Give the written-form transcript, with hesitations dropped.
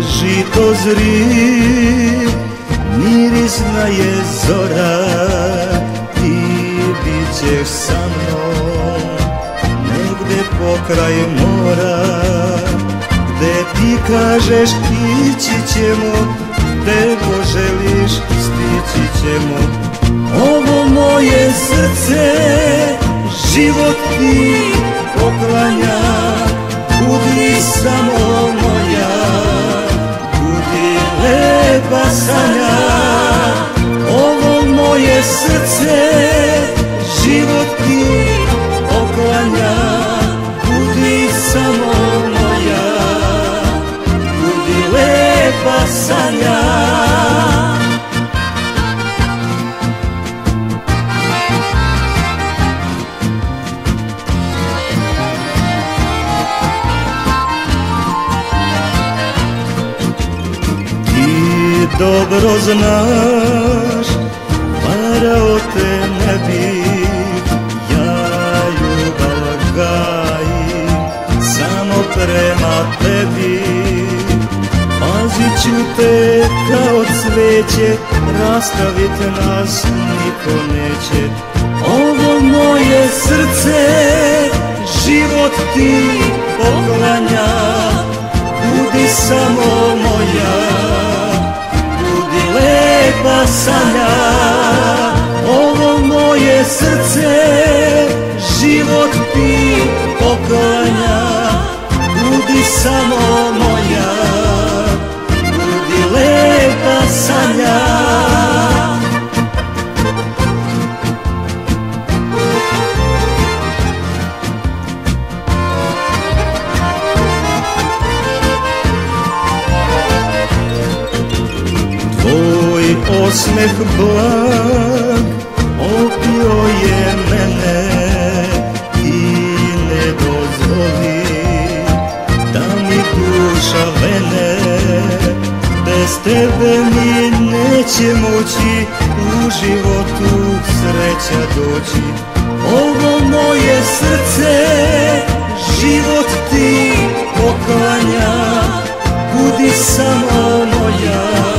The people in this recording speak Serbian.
žito zri, mirisna je zora, ti bit ćeš sa mnom negde pokraj mora, gde ti kažeš ići ćemo, gde poželiš stići ćemo. Ovo moje srce život ti poklanja, budi samo moja, budi lepa sanja. Ovo moje srce život ti poklanja, budi samo moja, budi lepa sanja. Dobro znaš, varao te ne bih, ja ljubav gajim samo prema tebi. Pazit ću te kao cveće, rastavit nas niko neće. Ovo moje srce život ti poklanja, budi samo moja, lepa sanja. Ovo moje srce život ti poklanja, budi samo moja, budi lepa sanja. Tvoj osmeh blag opio je mene i ne dozvoli da mi duša vene. Bez tebe mi neće moći u životu sreća doći. Ovo moje srce život ti poklanja, budi samo moja,